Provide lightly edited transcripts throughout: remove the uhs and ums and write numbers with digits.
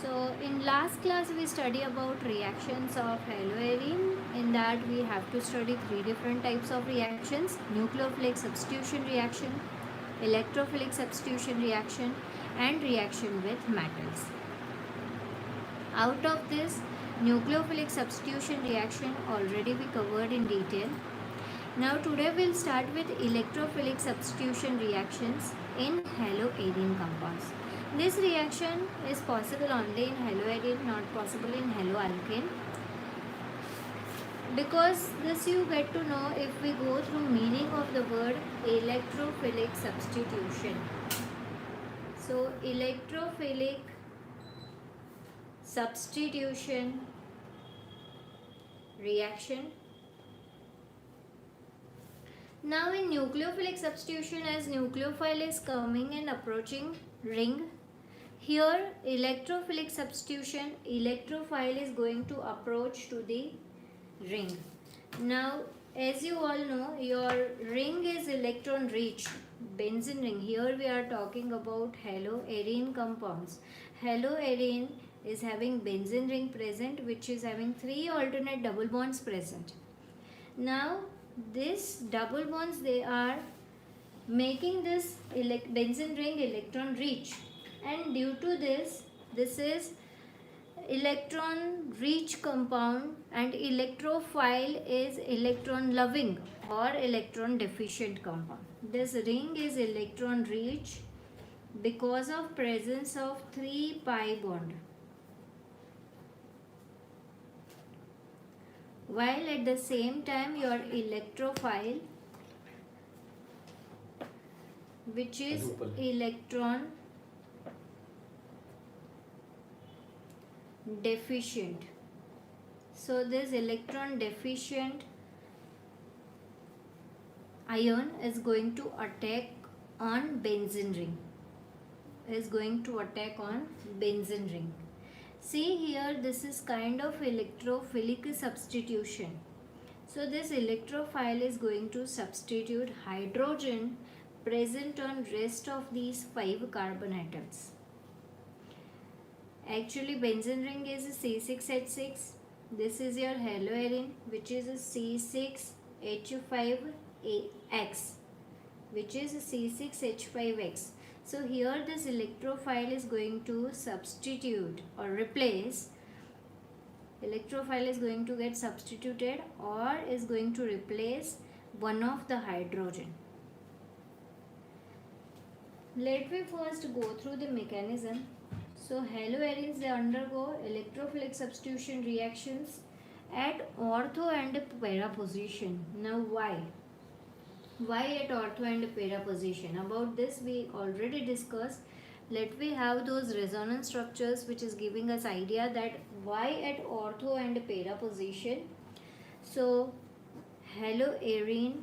So in last class we study about reactions of haloarine. In that we have to study three different types of reactions: nucleophilic substitution reaction, electrophilic substitution reaction, and reaction with metals. Out of this, nucleophilic substitution reaction already we covered in detail. Now today we'll start with electrophilic substitution reactions in haloarine compounds. This reaction is possible only in haloarine, not possible in haloalkane. Because this you get to know if we go through meaning of the word electrophilic substitution. So electrophilic substitution reaction. Now in nucleophilic substitution, as nucleophile is coming and approaching ring, here electrophilic substitution, electrophile is going to approach to the ring. Now as you all know, your ring is electron rich, benzene ring. Here we are talking about haloarine compounds. Haloarine is having benzene ring present, which is having 3 alternate double bonds present. Now this double bonds, they are making this benzene ring electron rich, and due to this is electron rich compound, and electrophile is electron loving or electron deficient compound. This ring is electron rich because of presence of 3 pi bond, while at the same time your electrophile, which is electron deficient. So this electron deficient ion is going to attack on benzene ring, See here, this is kind of electrophilic substitution. So this electrophile is going to substitute hydrogen present on rest of these 5 carbon atoms. Actually benzene ring is a C6H6. This is your haloarine, which is a C6H5X, which is a C6H5X. So here this electrophile is going to substitute or replace, electrophile is going to get substituted or is going to replace one of the hydrogen. Let me first go through the mechanism. So haloarines, they undergo electrophilic substitution reactions at ortho and para position. Now why? Why at ortho and para position? About this we already discussed. Let me have those resonance structures which is giving us idea that why at ortho and para position. So haloarine,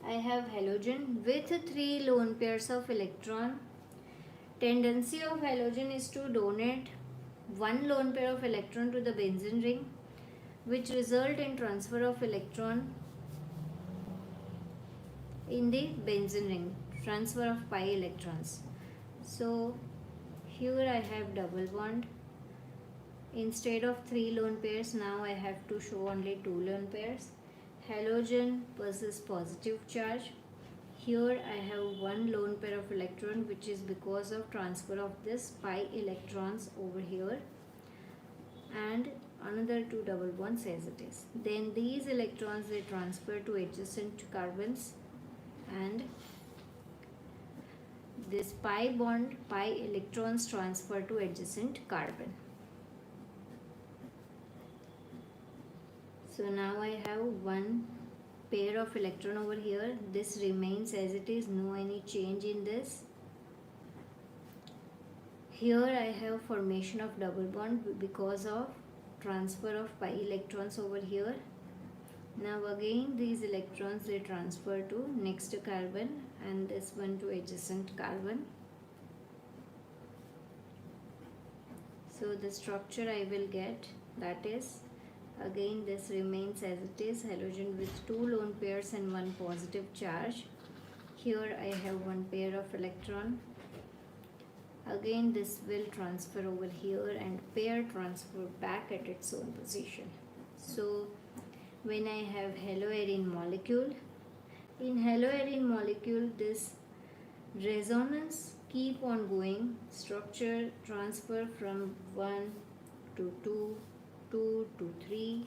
I have halogen with 3 lone pairs of electron. Tendency of halogen is to donate 1 lone pair of electron to the benzene ring, which result in transfer of electron in the benzene ring, transfer of pi electrons. So here I have double bond. Instead of 3 lone pairs, now I have to show only 2 lone pairs. Halogen possesses positive charge. Here I have 1 lone pair of electron, which is because of transfer of this pi electrons over here, and another 2 double bonds as it is. Then these electrons, they transfer to adjacent carbons, and this pi bond, pi electrons transfer to adjacent carbon. So now I have 1 pair of electron over here. This remains as it is, no any change in this. Here I have formation of double bond because of transfer of pi electrons over here. Now again these electrons, they transfer to next carbon, and this one to adjacent carbon. So the structure I will get, that is, again this remains as it is, halogen with 2 lone pairs and 1 positive charge. Here I have 1 pair of electron. Again this will transfer over here and pair transfer back at its own position. So when I have haloarine molecule, in haloarine molecule this resonance keep on going, structure transfer from 1 to 2, 2 to 3,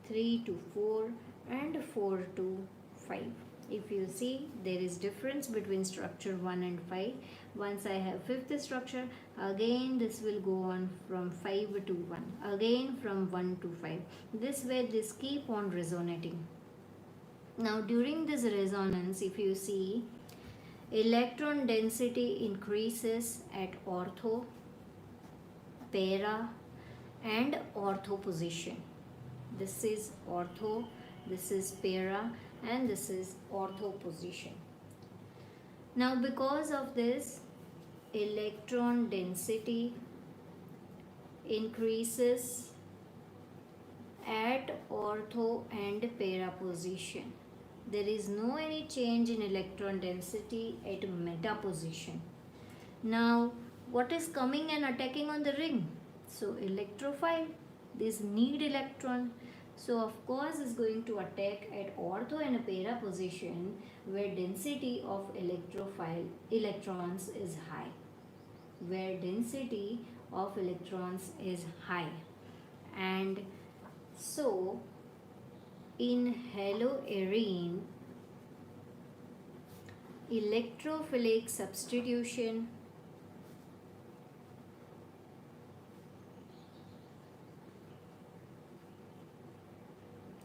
3 to 4 and 4 to 5. If you see, there is difference between structure 1 and 5. Once I have fifth structure, again this will go on from 5 to 1, again from 1 to 5. This way this keep on resonating. Now during this resonance, if you see, electron density increases at ortho, para and ortho position. This is ortho, this is para and this is ortho position. Now because of this, electron density increases at ortho and para position. There is no any change in electron density at meta position. Now what is coming and attacking on the ring? So electrophile, this need electron, so of course is going to attack at ortho and para position where density of electrons is high, where density of electrons is high. And so in haloarine, electrophilic substitution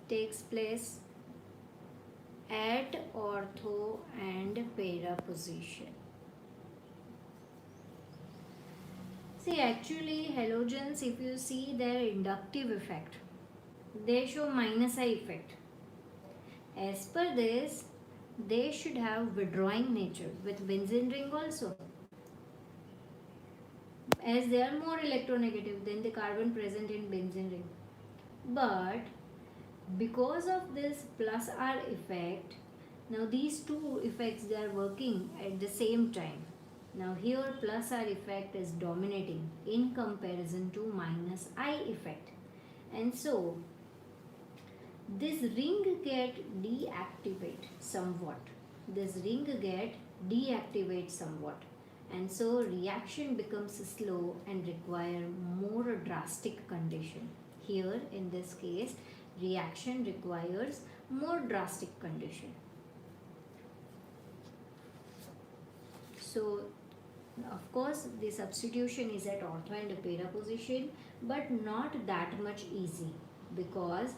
takes place at ortho and para position. See, actually halogens, if you see their inductive effect, they show minus I effect. As per this, they should have withdrawing nature with benzene ring also, as they are more electronegative than the carbon present in benzene ring. But because of this plus R effect, now these two effects they are working at the same time. Now here plus R effect is dominating in comparison to minus I effect, and so this ring get deactivate somewhat. This ring get deactivate somewhat, and so reaction becomes slow and require more drastic condition. Here in this case, reaction requires more drastic condition. So of course the substitution is at ortho and para position, but not that much easy, because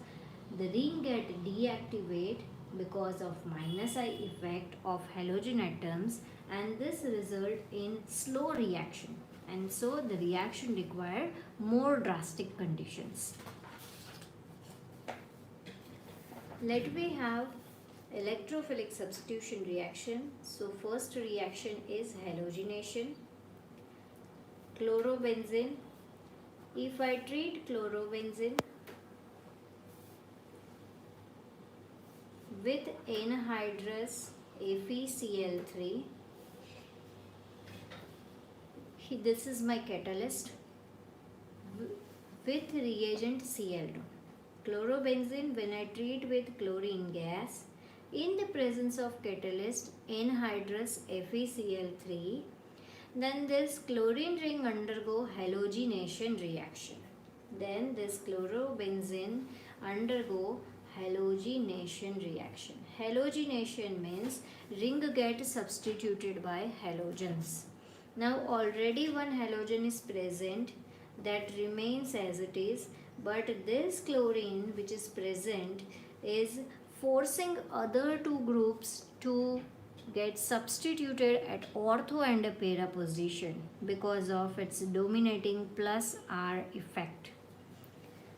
the ring get deactivate because of minus I effect of halogen atoms, and this result in slow reaction, and so the reaction require more drastic conditions. Let me have electrophilic substitution reaction. So first reaction is halogenation. Chlorobenzene. If I treat chlorobenzene with anhydrous FeCl3, this is my catalyst, with reagent Cl2. Chlorobenzene, when I treat with chlorine gas in the presence of catalyst anhydrous FeCl3, then this chlorine ring undergo halogenation reaction. Then this chlorobenzene undergo halogenation reaction. Halogenation means ring get substituted by halogens. Now already one halogen is present, that remains as it is, but this chlorine which is present is forcing other two groups to get substituted at ortho and para position because of its dominating plus R effect.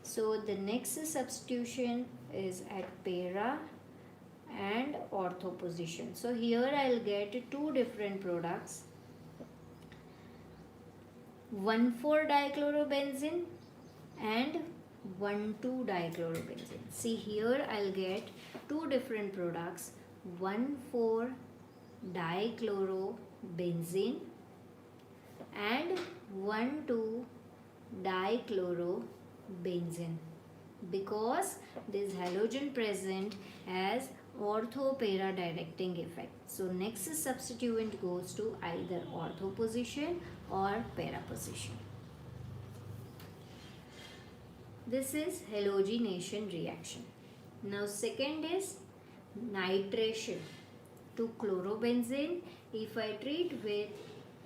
So the next substitution is at para and ortho position. So here I'll get two different products, 1,4-dichlorobenzene and 1,2-dichlorobenzene. See here I'll get two different products, 1,4-dichlorobenzene and 1,2-dichlorobenzene, because this halogen present has ortho para directing effect. So next substituent goes to either ortho position or para position. This is halogenation reaction. Now second is nitration to chlorobenzene. If I treat with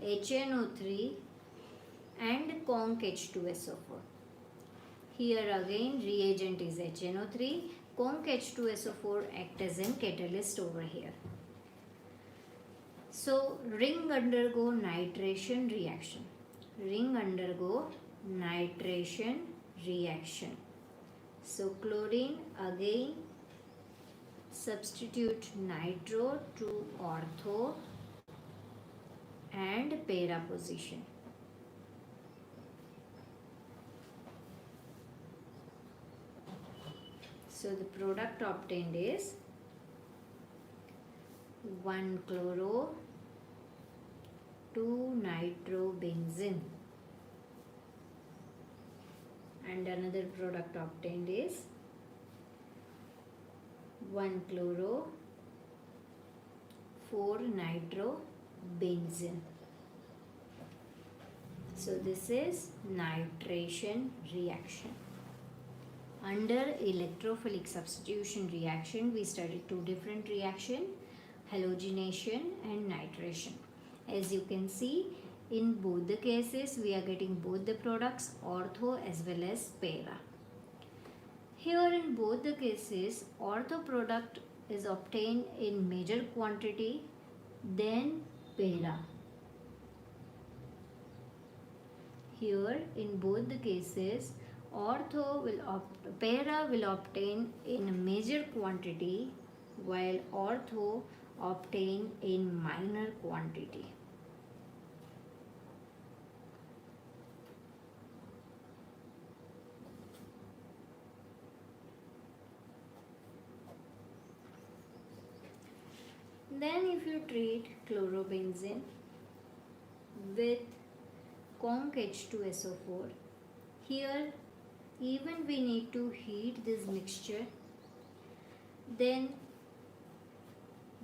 HNO3 and conc H2SO4. Here again reagent is HNO3, conc H2SO4 act as an catalyst over here. So ring undergo nitration reaction. Ring undergo nitration reaction. So chlorine again substitute nitro to ortho and para position. So the product obtained is 1-chloro 2-nitrobenzene, and another product obtained is 1-chloro 4-nitrobenzene. So this is nitration reaction. Under electrophilic substitution reaction, we studied two different reactions, halogenation and nitration. As you can see, in both the cases, we are getting both the products, ortho as well as para. Here in both the cases, ortho product is obtained in major quantity, then para. Here in both the cases, para will obtain in a major quantity, while ortho obtain in minor quantity. Then if you treat chlorobenzene with conc H2SO4, here even we need to heat this mixture. Then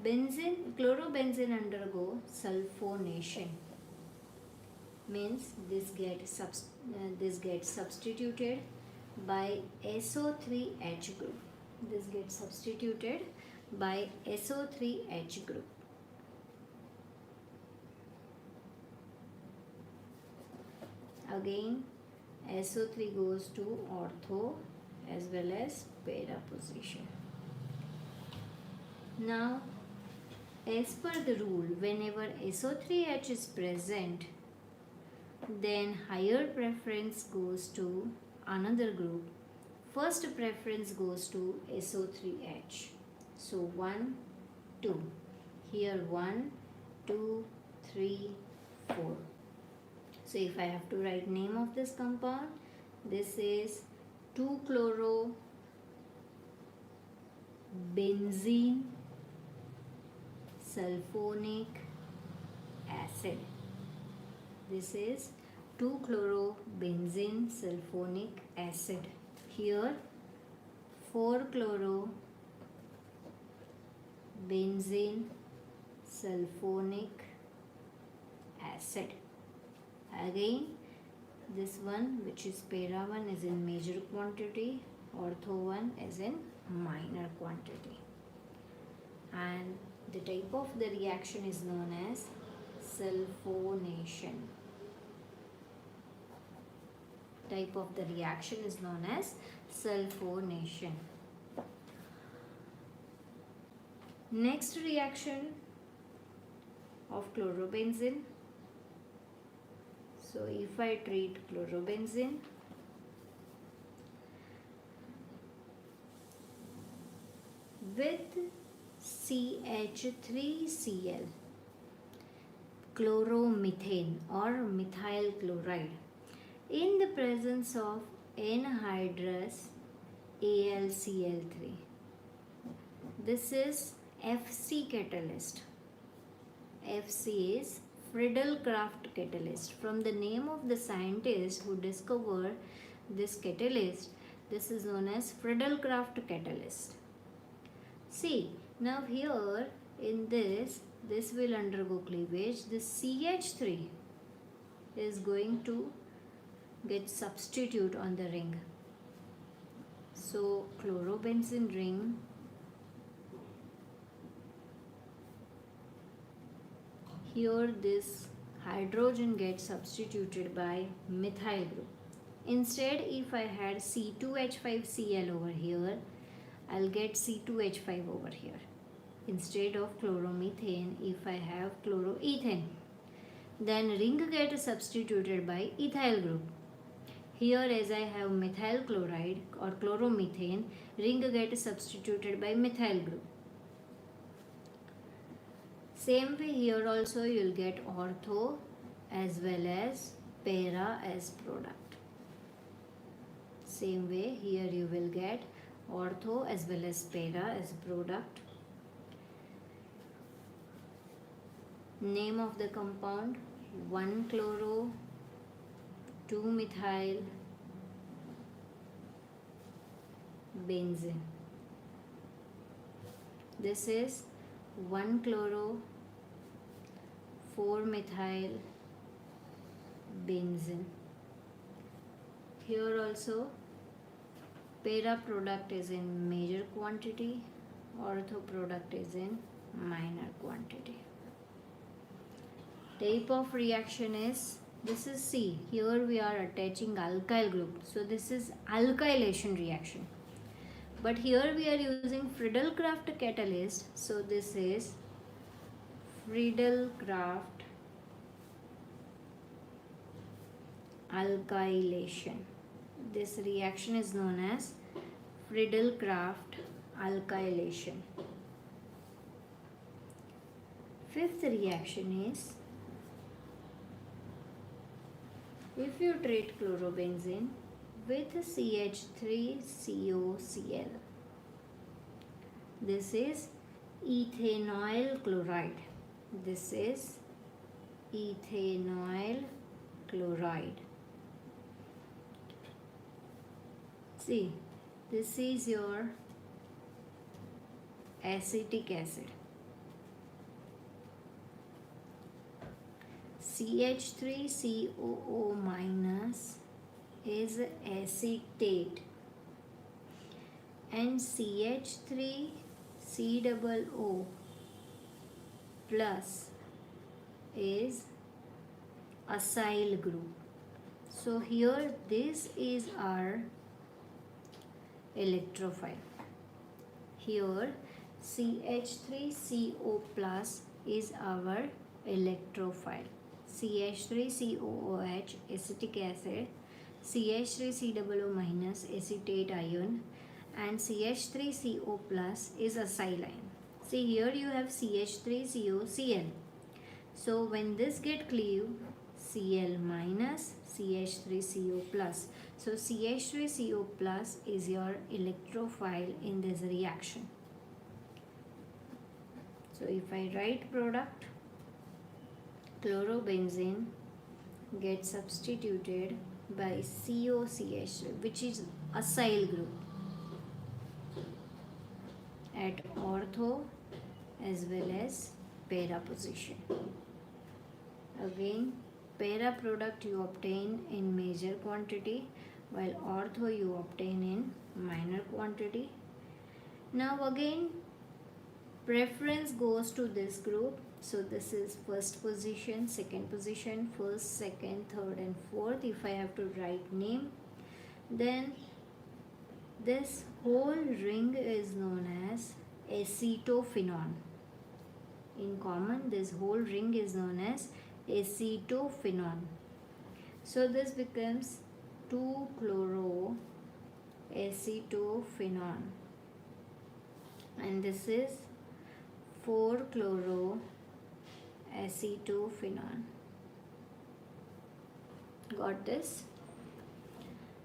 chlorobenzene undergo sulfonation, means this gets substituted by SO3H group. This gets substituted by SO3H group. Again SO3 goes to ortho as well as para position. Now, as per the rule, whenever SO3H is present, then higher preference goes to another group. First preference goes to SO3H. So 1, 2. Here 1, 2, 3, 4. So if I have to write name of this compound, this is 2-chlorobenzene sulfonic acid. This is 2-chlorobenzene sulfonic acid. Here 4-chlorobenzene sulfonic acid. Again, this one, which is para one, is in major quantity, ortho one is in minor quantity, and the type of the reaction is known as sulfonation. Type of the reaction is known as sulfonation. Next reaction of chlorobenzene. So if I treat chlorobenzene with CH3Cl, chloromethane or methyl chloride, in the presence of anhydrous AlCl3. This is FC catalyst. FC is Friedel-Crafts catalyst. From the name of the scientist who discovered this catalyst, this is known as Friedel-Crafts catalyst. See, now here in this will undergo cleavage. This CH3 is going to get substitute on the ring. So chlorobenzene ring here, this hydrogen gets substituted by methyl group. Instead, if I had C2H5Cl over here, I'll get C2H5 over here. Instead of chloromethane, if I have chloroethane, then ring gets substituted by ethyl group. Here, as I have methyl chloride or chloromethane, ring gets substituted by methyl group. Same way here also you will get ortho as well as para as product. Same way here you will get ortho as well as para as product. Name of the compound 1-chloro 2-methyl benzene. This is 1-chloro 4-methyl benzene. Here also para product is in major quantity, ortho product is in minor quantity. Type of reaction is, this is C. Here we are attaching alkyl group. So this is alkylation reaction. But here we are using Friedel-Crafts catalyst. So this is Friedel-Crafts alkylation. This reaction is known as Friedel-Crafts alkylation. Fifth reaction is, if you treat chlorobenzene with CH3COCl, this is ethanoyl chloride. This is ethanoyl chloride. See, this is your acetic acid. CH3COO minus is acetate and CH3COO plus is acyl group. So here this is our electrophile. Here CH3CO plus is our electrophile. CH3COOH acetic acid, CH3COO minus acetate ion, and CH3CO plus is acyl ion. See, here you have CH3COCl. So when this get cleaved, Cl minus CH3CO plus. So CH3CO plus is your electrophile in this reaction. So if I write product, chlorobenzene gets substituted by COCH3, which is acyl group, at ortho as well as para position. Again, para product you obtain in major quantity, while ortho you obtain in minor quantity. Now again, preference goes to this group. So this is first position, second position, first, second, third and fourth. If I have to write name, then this whole ring is known as acetophenone. In common, this whole ring is known as acetophenone. So this becomes 2-chloroacetophenone, and this is 4-chloroacetophenone. Got this?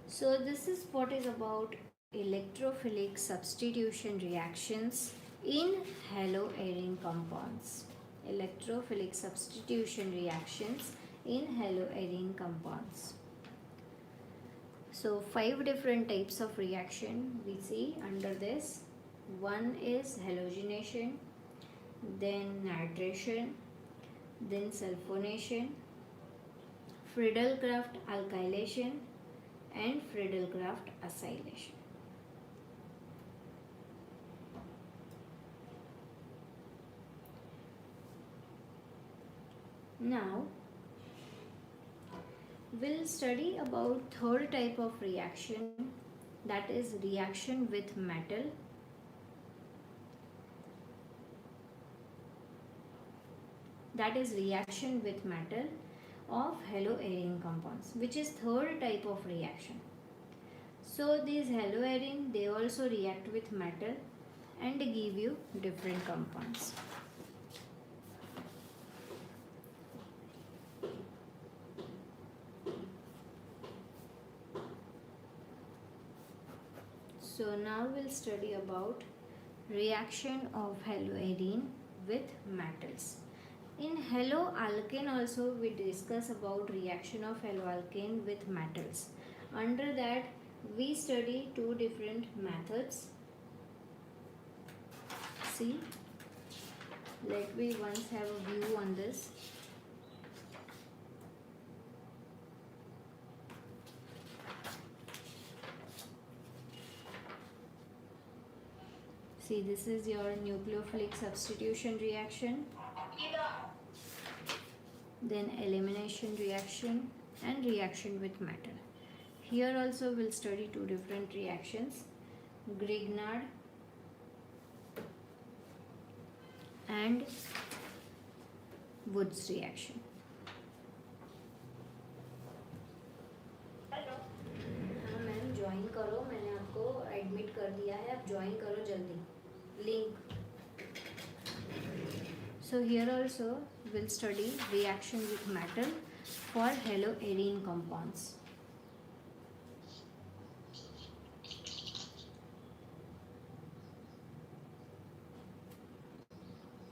So this is what is about electrophilic substitution reactions in haloaryl compounds. electrophilic substitution reactions in haloarine compounds. So 5 different types of reaction we see under this. One is halogenation, then nitration, then sulfonation, Friedel-Crafts alkylation, and Friedel-Crafts acylation. Now we'll study about third type of reaction, that is reaction with metal. That is reaction with metal of haloarine compounds, which is third type of reaction. So these haloarine, they also react with metal and give you different compounds. So now we'll study about reaction of haloarine with metals. In haloalkane also we discuss about reaction of haloalkane with metals. Under that we study two different methods. See, let me once have a view on this. See, this is your nucleophilic substitution reaction, then elimination reaction and reaction with metal. Here also we'll study two different reactions, Grignard and Woods reaction. हाँ ma'am join करो, मैंने आपको admit कर दिया है, आप join करो जल्दी link. So here also we'll study reaction with metal for haloarine compounds.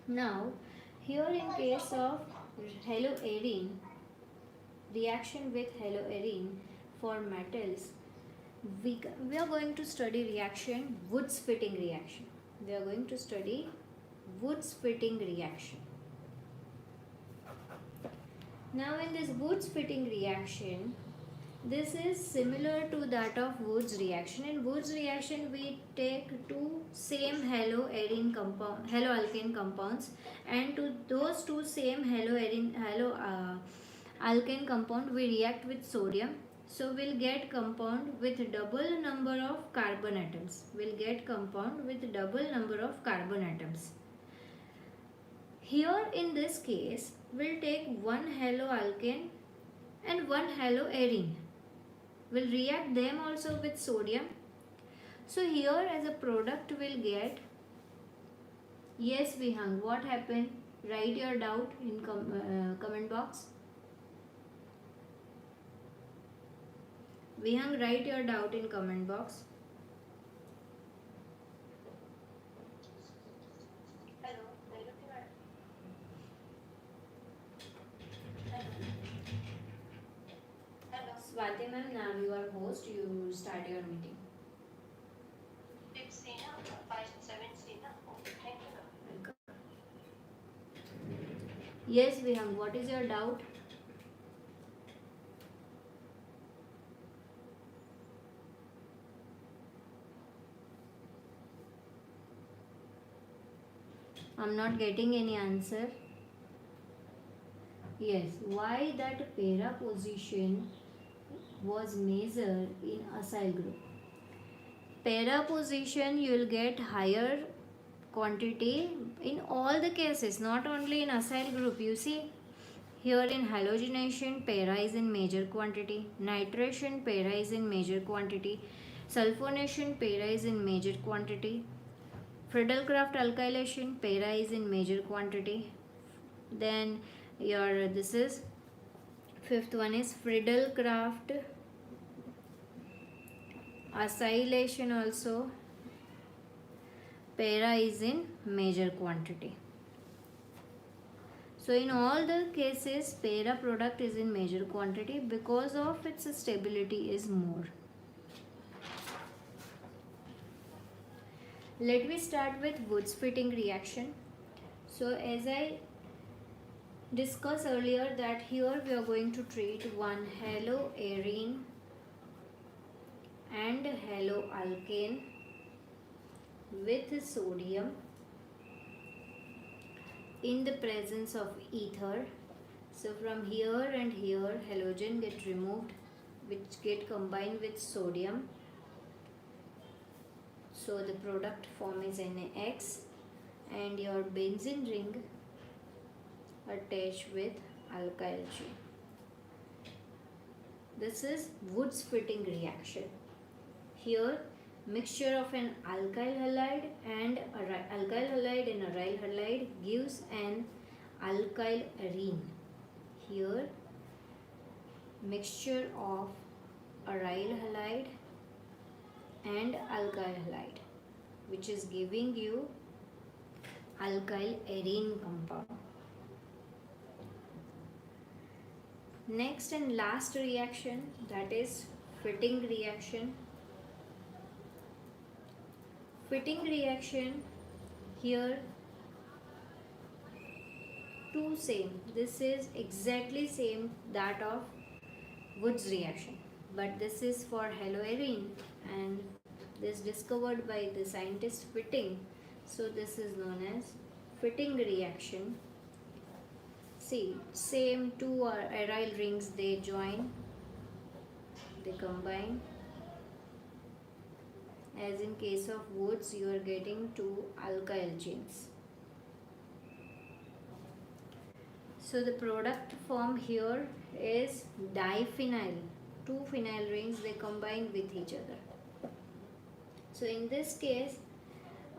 Now here in case of haloarine, reaction with haloarine for metals, we are going to study reaction Woods-Fitting reaction. We are going to study Woods-Fitting reaction. Now in this Woods-Fitting reaction, this is similar to that of Woods reaction. In Woods reaction we take two same haloarine compound, haloalkane compounds, and to those two same alkane compound we react with sodium. So we'll get compound with double number of carbon atoms. We'll get compound with double number of carbon atoms. Here in this case, we'll take one haloalkane and one haloarine. We'll react them also with sodium. So here as a product we'll get, yes Vihang, what happened? Write your doubt in comment box. Vihang, write your doubt in comment box. Hello. Swati ma'am, now you are host, you start your meeting. It's Sina, 5-7 Sina. Thank you. Welcome. Yes Vihang, what is your doubt? I'm not getting any answer. Yes, why that para position was measured in acyl group? Para position you will get higher quantity in all the cases, not only in acyl group. You see, here in halogenation, para is in major quantity, nitration, para is in major quantity, sulfonation, para is in major quantity, Friedel-Crafts alkylation, para is in major quantity. Then your this is fifth one is Friedel-Crafts acylation also, para is in major quantity. So in all the cases, para product is in major quantity because of its stability is more. Let me start with Woods fitting reaction. So as I discussed earlier that here we are going to treat one haloarine and haloalkane with sodium in the presence of ether. So from here and here halogen get removed, which get combined with sodium. So the product form is NaX and your benzene ring attached with alkyl chain. This is Woods fitting reaction. Here mixture of an alkyl halide and aryl halide gives an alkyl arene. Here mixture of aryl halide and alkyl halide, which is giving you alkyl arene compound. Next and last reaction, that is fitting reaction. Fitting reaction, here two same. This is exactly same that of Woods reaction, but this is for haloarine and this discovered by the scientist Fitting. So this is known as fitting reaction. See, same two aryl rings, they join, they combine. As in case of Woods, you are getting two alkyl chains. So the product form here is diphenyl. Two phenyl rings, they combine with each other. So in this case,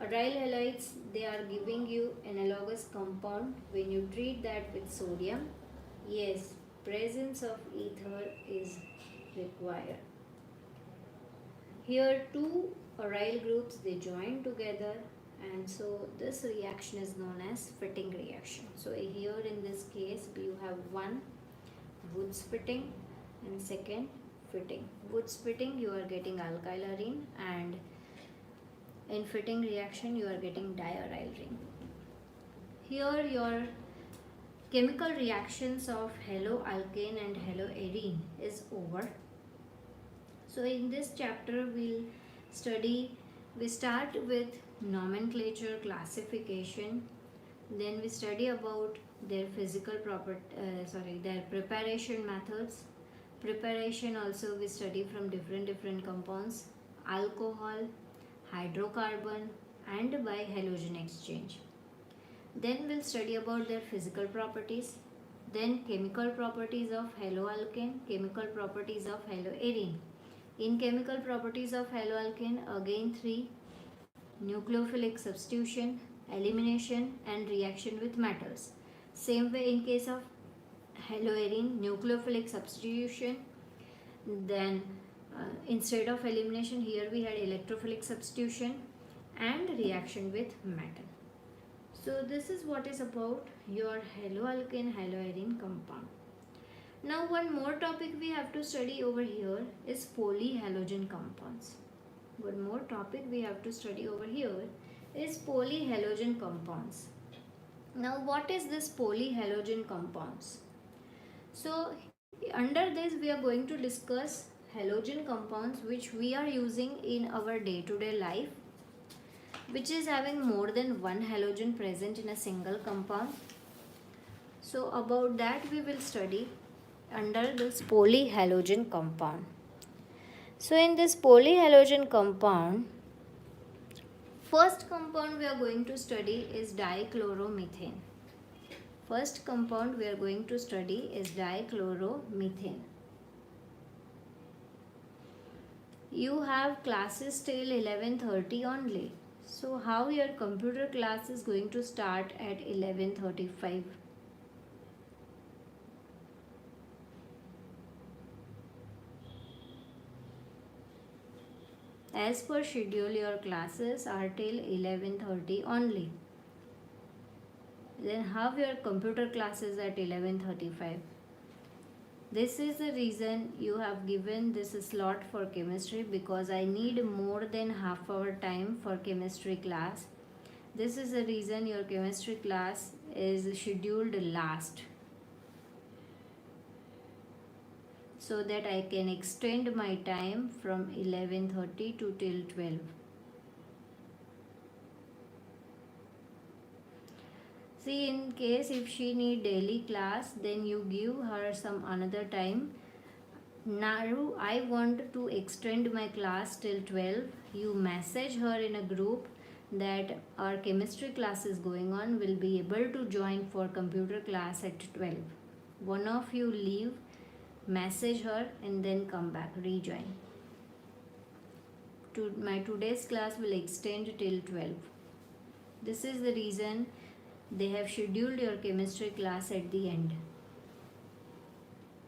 aryl halides, they are giving you analogous compound. When you treat that with sodium, yes, presence of ether is required. Here two aryl groups, they join together, and so this reaction is known as fitting reaction. So here in this case you have one Woods fitting and second fitting. Woods fitting, you are getting alkyl arene, and in fitting reaction you are getting diaryl ring. Here your chemical reactions of haloalkane and haloarine is over. So in this chapter we start with nomenclature, classification, then we study about their their preparation methods. Preparation also we study from different compounds, alcohol, hydrocarbon, and by halogen exchange. Then we'll study about their physical properties, then chemical properties of haloalkane, chemical properties of haloarine. In chemical properties of haloalkane, again three: nucleophilic substitution, elimination, and reaction with metals. Same way in case of haloarine, nucleophilic substitution, then instead of elimination, here we had electrophilic substitution and reaction with metal. So this is what is about your haloalkane haloarine compound. Now one more topic we have to study over here is polyhalogen compounds. One more topic we have to study over here is polyhalogen compounds. Now what is this polyhalogen compounds? So under this we are going to discuss halogen compounds which we are using in our day-to-day life, which is having more than one halogen present in a single compound. So about that we will study under this polyhalogen compound. So in this polyhalogen compound, first compound we are going to study is dichloromethane. First compound we are going to study is dichloromethane. You have classes till 11:30 only. So how your computer class is going to start at 11:35? As per schedule, your classes are till 11:30 only. then have your computer classes at 11:35. This is the reason you have given this slot for chemistry, because I need more than half hour time for chemistry class. This is the reason your chemistry class is scheduled last, so that I can extend my time from 11:30 to till 12. See, in case if she need daily class, then you give her some another time. Now I want to extend my class till 12. You message her in a group that our chemistry class is going on, will be able to join for computer class at 12. One of you leave, message her, and then come back, rejoin. My today's class will extend till 12. This is the reason they have scheduled your chemistry class at the end,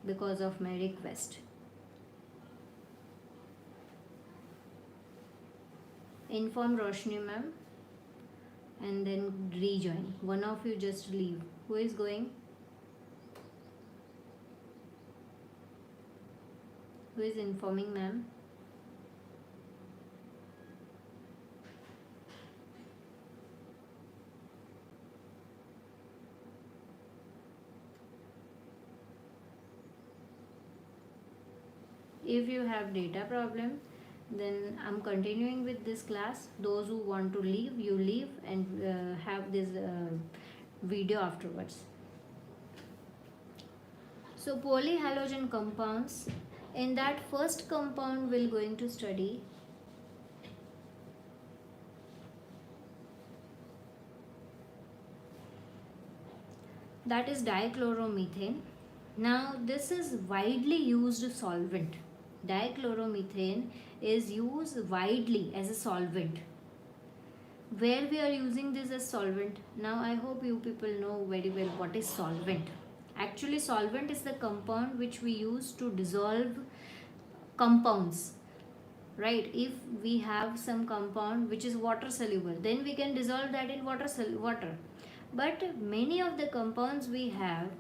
because of my request. Inform Roshni ma'am and then rejoin. One of you just leave. Who is going? Who is informing ma'am? If you have data problem, then I'm continuing with this class. Those who want to leave, you leave and have this video afterwards. So polyhalogen compounds, in that first compound we're going to study that is dichloromethane. Now this is widely used solvent. Dichloromethane is used widely as a solvent. Where we are using this as solvent? Now I hope you people know very well what is solvent. Actually, solvent is the compound which we use to dissolve compounds, right? If we have some compound which is water soluble, then we can dissolve that in water. But many of the compounds we have,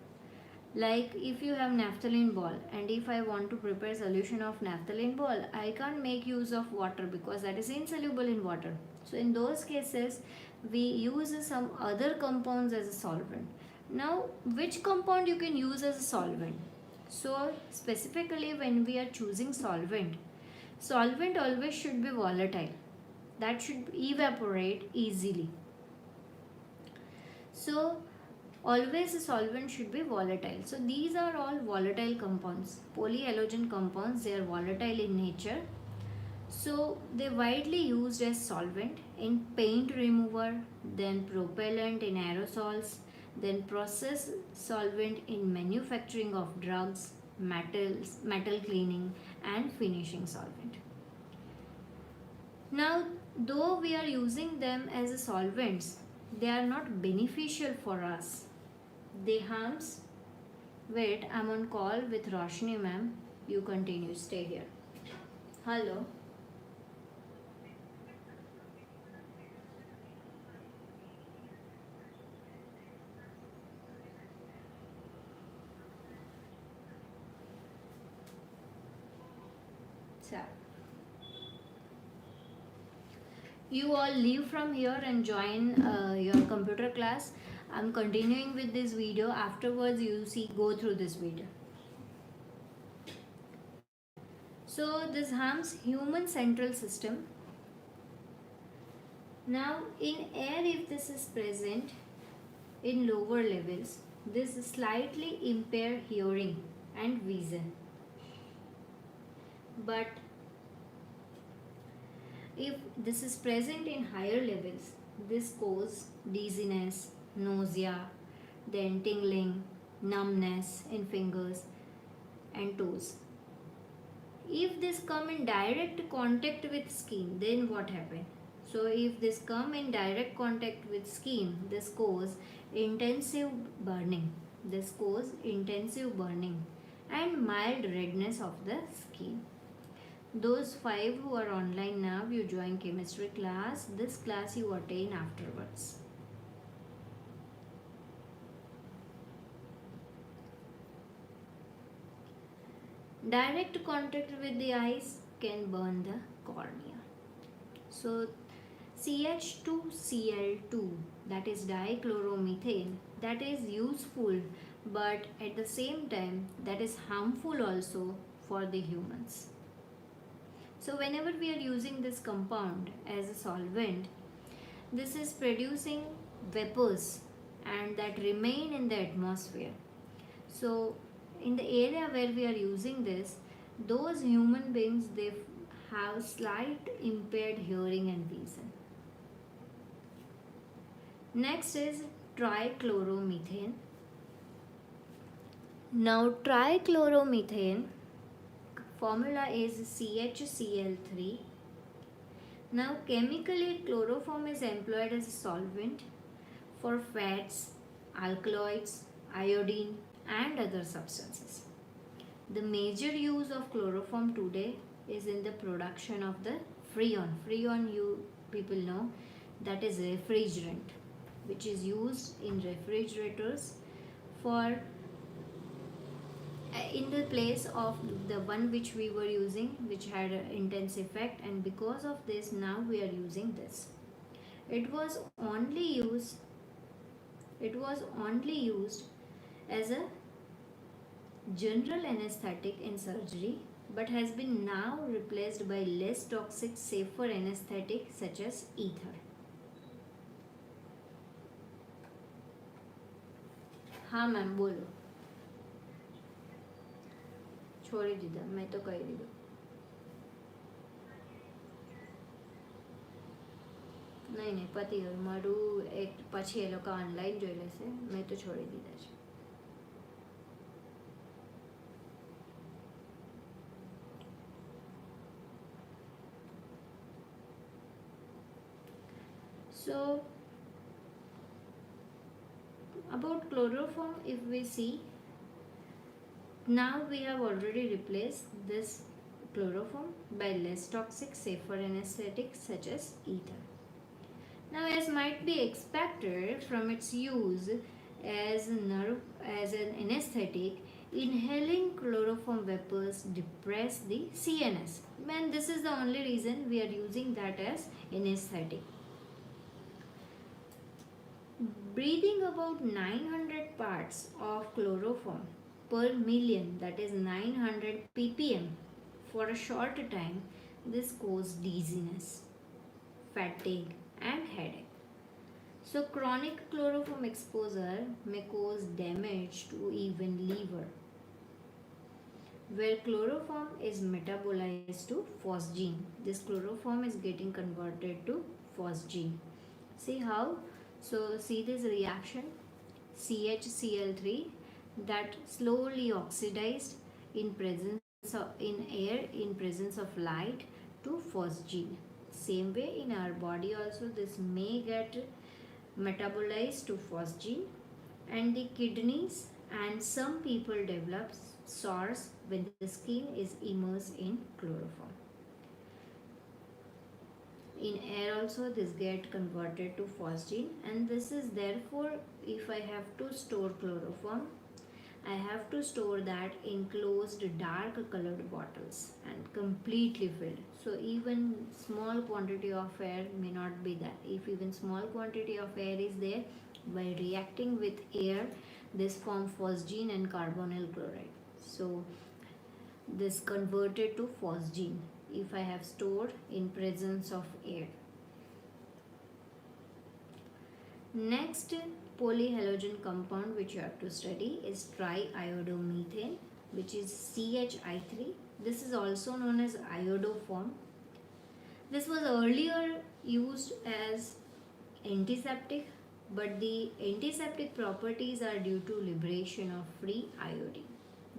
like if you have naphthalene ball, and if I want to prepare solution of naphthalene ball, I can't make use of water because that is insoluble in water. So in those cases we use some other compounds as a solvent. Now which compound you can use as a solvent? So specifically when we are choosing solvent always should be volatile, that should evaporate easily. So always a solvent should be volatile. So these are all volatile compounds. Polyhalogen compounds, they are volatile in nature. So they widely used as solvent in paint remover, then propellant in aerosols, then process solvent in manufacturing of drugs, metal cleaning, and finishing solvent. Now though we are using them as a solvents, they are not beneficial for us. They harms. Wait, I'm on call with Roshni ma'am. You continue, stay here. Hello. Sir. You all leave from here and join your computer class. I'm continuing with this video. Afterwards you see, go through this video. So this harms human central system. Now in air, if this is present in lower levels, this slightly impair hearing and vision. But if this is present in higher levels, this cause dizziness, nausea, then tingling, numbness in fingers and toes. If this come in direct contact with skin, then what happen? So if this come in direct contact with skin, this cause intensive burning. This cause intensive burning and mild redness of the skin. Those 5 who are online now, you join chemistry class. This class you attain afterwards. Direct contact with the eyes can burn the cornea. So CH2Cl2, that is dichloromethane, that is useful, but at the same time that is harmful also for the humans. So whenever we are using this compound as a solvent, this is producing vapors and that remain in the atmosphere. So in the area where we are using this, those human beings, they have slight impaired hearing and vision. Next is trichloromethane. Now trichloromethane formula is CHCl3. Now chemically chloroform is employed as a solvent for fats, alkaloids, iodine and other substances. The major use of chloroform today is in the production of the freon. Freon, you people know, that is refrigerant, which is used in refrigerators for in the place of the one which we were using, which had an intense effect, and because of this now we are using this. It was only used as a general anesthetic in surgery, but has been now replaced by less toxic, safer anesthetic such as ether. हाँ ma'am बोलो. छोड़ी दीदा, मैं तो कही दीदू. નહીં પતી ગયું મારું. એક પછી એ લોકો ઓનલાઈન જોઈ લેશે. મેં તો છોડી દીધા છે. So about chloroform, if we see, now we have already replaced this chloroform by less toxic, safer anesthetics such as ether. Now, as might be expected from its use as an anesthetic, inhaling chloroform vapors depress the CNS, and this is the only reason we are using that as anesthetic. Breathing about 900 parts of chloroform per million, that is 900 ppm, for a short time, this causes dizziness, fatigue and headache. So chronic chloroform exposure may cause damage to even liver, where chloroform is metabolized to phosgene. This chloroform is getting converted to phosgene. See how? So see this reaction, CHCl3 that slowly oxidized in air in presence of light to phosgene. Same way in our body also this may get metabolized to phosgene, and the kidneys and some people develop sores when the skin is immersed in chloroform. In air also this get converted to phosgene, and this is therefore, if I have to store chloroform, I have to store that in closed dark colored bottles and completely filled. So even small quantity of air may not be there. If even small quantity of air is there, by reacting with air, this form phosgene and carbonyl chloride. So this converted to phosgene if I have stored in presence of air. Next polyhalogen compound which you have to study is triiodomethane, which is CHI3. This is also known as iodoform. This was earlier used as antiseptic, but the antiseptic properties are due to liberation of free iodine.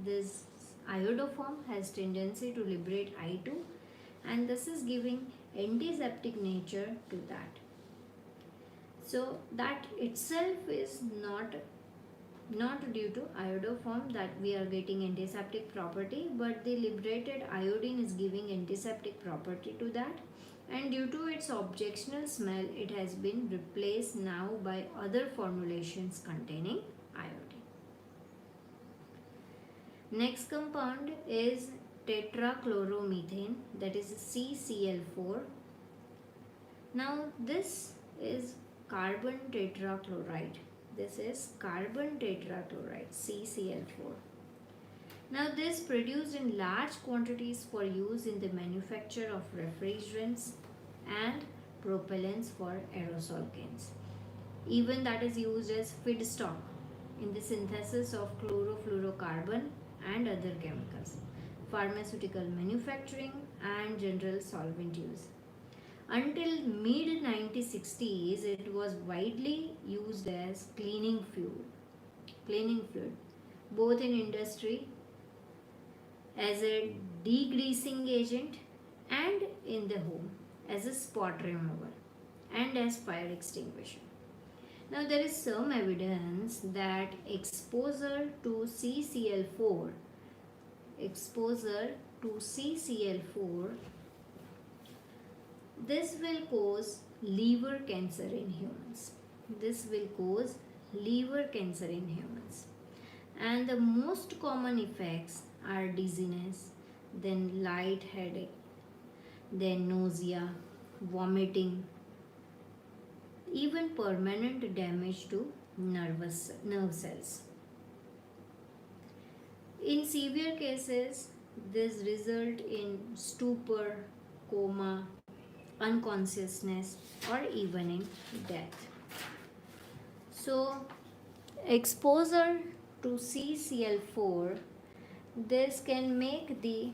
This iodoform has tendency to liberate I2, and this is giving antiseptic nature to that. So that itself is not due to iodoform that we are getting antiseptic property, but the liberated iodine is giving antiseptic property to that, and due to its objectionable smell, it has been replaced now by other formulations containing iodine. Next compound is tetrachloromethane, that is CCl4. Now this is carbon tetrachloride. This is carbon tetrachloride, CCl4. Now this produced in large quantities for use in the manufacture of refrigerants and propellants for aerosol cans. Even that is used as feedstock in the synthesis of chlorofluorocarbon and other chemicals, pharmaceutical manufacturing and general solvent use. Until mid 1960s, it was widely used as cleaning fluid, both in industry as a degreasing agent and in the home as a spot remover and as fire extinguisher. Now there is some evidence that exposure to CCl4, this will cause liver cancer in humans. This will cause liver cancer in humans. And the most common effects are dizziness, then light headache, then nausea, vomiting, even permanent damage to nerve cells. In severe cases, this result in stupor, coma, unconsciousness, or even in death. So, exposure to CCl4, this can make the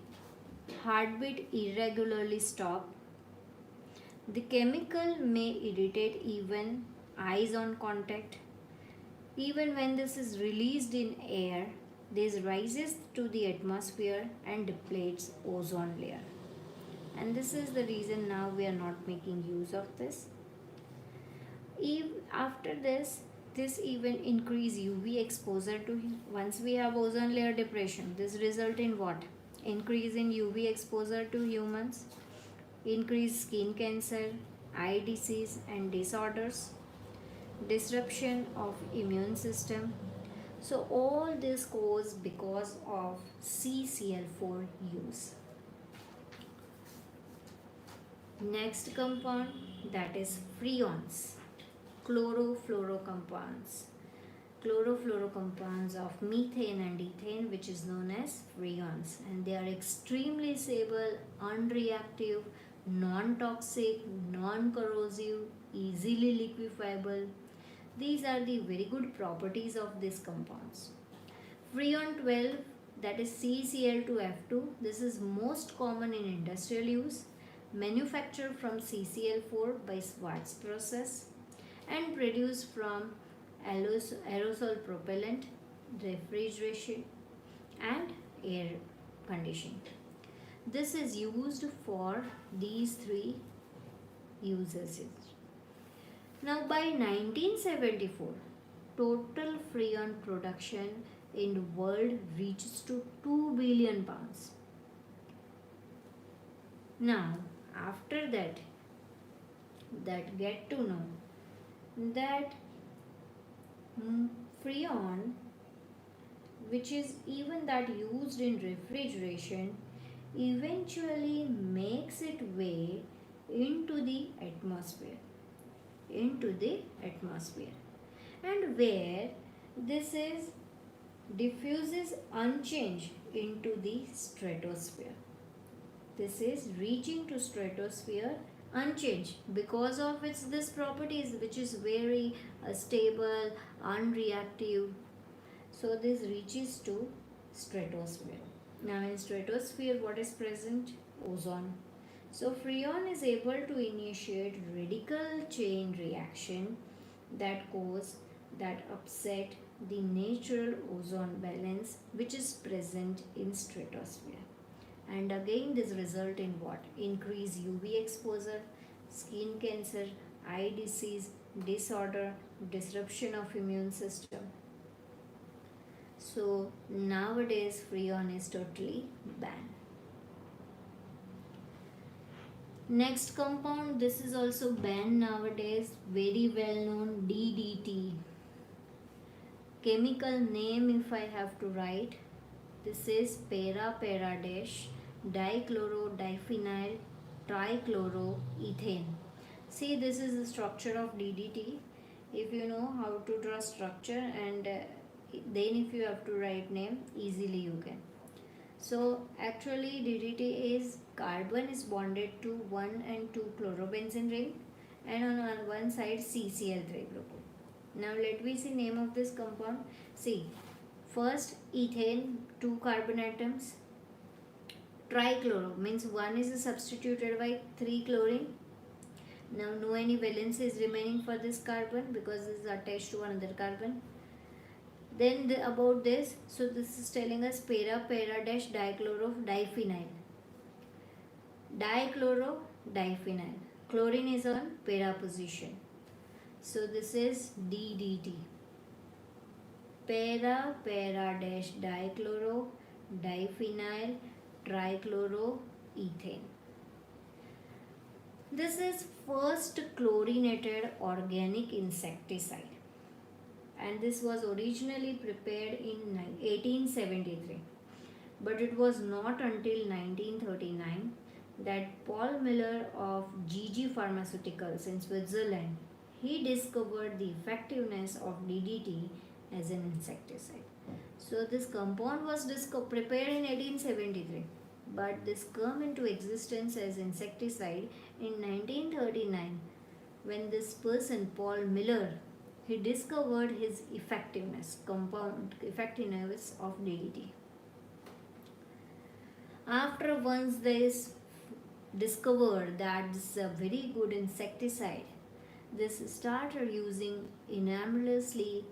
heartbeat irregularly stop. The chemical may irritate even eyes on contact. Even when this is released in air, this rises to the atmosphere and depletes ozone layer. And this is the reason now we are not making use of this. After this even increase UV exposure to, once we have ozone layer depression, this result in what? Increase in UV exposure to humans, increased skin cancer, eye disease and disorders, disruption of immune system. So all this goes because of CCl4 use. Next compound, that is freons, chlorofluorocompounds. Chlorofluorocompounds of methane and ethane, which is known as freons, and they are extremely stable, unreactive, non-toxic, non-corrosive, easily liquefiable. These are the very good properties of these compounds. Freon 12, that is CCl2F2, this is most common in industrial use, manufactured from CCl4 by Schwartz process and produced from aerosol propellant, refrigeration and air conditioning. This is used for these three uses. Now by 1974, total freon production in the world reaches to 2 billion pounds. Now after that get to know that freon, which is even that used in refrigeration, eventually makes its way into the atmosphere, and where this is diffuses unchanged into the stratosphere. This is reaching to stratosphere unchanged because of its this properties, which is very stable, unreactive. So this reaches to stratosphere. Now in stratosphere, what is present? Ozone. So freon is able to initiate radical chain reaction that upset the natural ozone balance which is present in stratosphere. And again this result in what? Increase UV exposure, skin cancer, eye disease, disorder, disruption of immune system. So nowadays freon is totally banned. Next compound, this is also banned nowadays, very well known, DDT. Chemical name if I have to write, This is para dash dichloro-diphenyl trichloroethane. See, this is the structure of DDT. If you know how to draw structure, and then if you have to write name, easily you can. So actually DDT is carbon is bonded to 1 and 2 chlorobenzene ring, and on one side CCl3 group. Now let me see name of this compound. See, first ethane, 2 carbon atoms. Trichloro means 1 is substituted by 3 chlorine. Now no any valence is remaining for this carbon because this is attached to another carbon. Then about this, so this is telling us para dash dichloro-diphenyl. Dichloro-diphenyl. Chlorine is on para position. So this is DDT. Para dash dichloro-diphenyl trichloroethane. This is first chlorinated organic insecticide, and this was originally prepared in 1873, but it was not until 1939 that Paul Miller of GG Pharmaceuticals in Switzerland, he discovered the effectiveness of DDT as an insecticide. So this compound was prepared in 1873, but this came into existence as insecticide in 1939 when this person Paul Miller, he discovered his effectiveness of DDT. After once this discovered that this is a very good insecticide, this started using enormously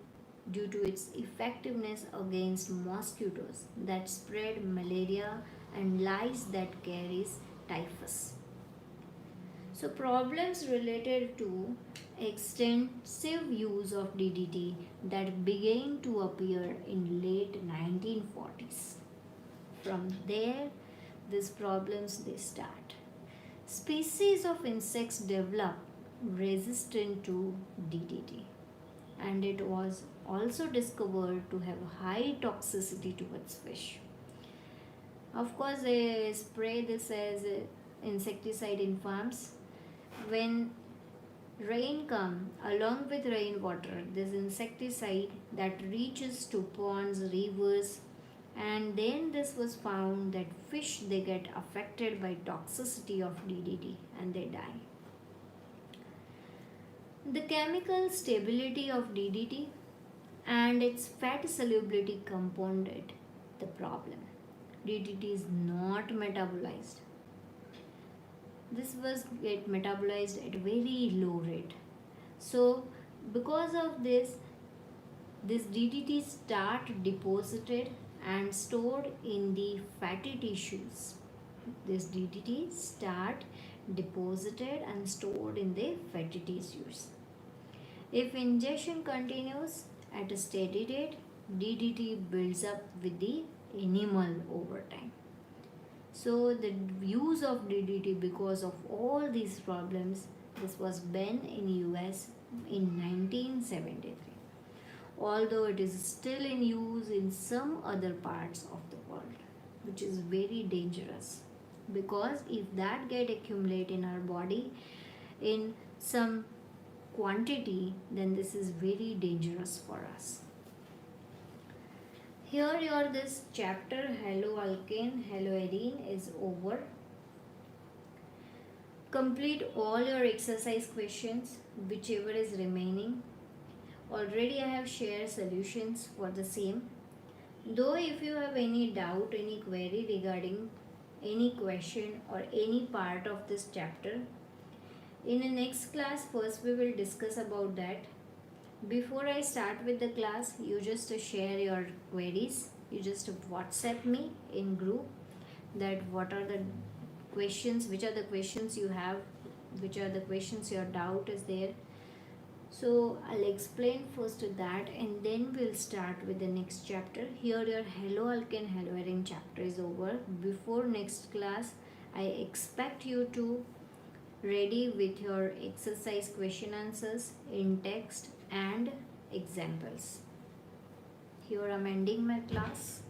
due to its effectiveness against mosquitoes that spread malaria and lice that carries typhus. So problems related to extensive use of DDT that began to appear in late 1940s. From there, these problems they start. Species of insects develop resistant to DDT, and it was also discovered to have high toxicity towards fish. Of course, they spray this as insecticide in farms. When rain comes, along with rainwater, this insecticide that reaches to ponds, rivers, and then this was found that fish they get affected by toxicity of DDT and they die. The chemical stability of DDT and its fat solubility compounded the problem. DDT is not metabolized. This was get metabolized at very low rate. So because of this DDT start deposited and stored in the fatty tissues. This DDT start deposited and stored in the fatty tissues. If ingestion continues at a steady rate, DDT builds up with the animal over time. So the use of DDT because of all these problems, this was banned in US in 1973. Although it is still in use in some other parts of the world, which is very dangerous, because if that get accumulate in our body in some quantity, then this is very dangerous for us. Here your this chapter haloalkane, haloarine is over. Complete all your exercise questions, whichever is remaining. Already I have shared solutions for the same. Though if you have any doubt, any query regarding any question or any part of this chapter, in the next class first we will discuss about that. Before I start with the class, you just share your queries. You just WhatsApp me in group that what are the questions, which are the questions you have, which are the questions your doubt is there. So I'll explain first that and then we'll start with the next chapter. Here your haloalkane haloarine chapter is over. Before next class, I expect you to ready with your exercise question answers in text and examples. Here I'm ending my class.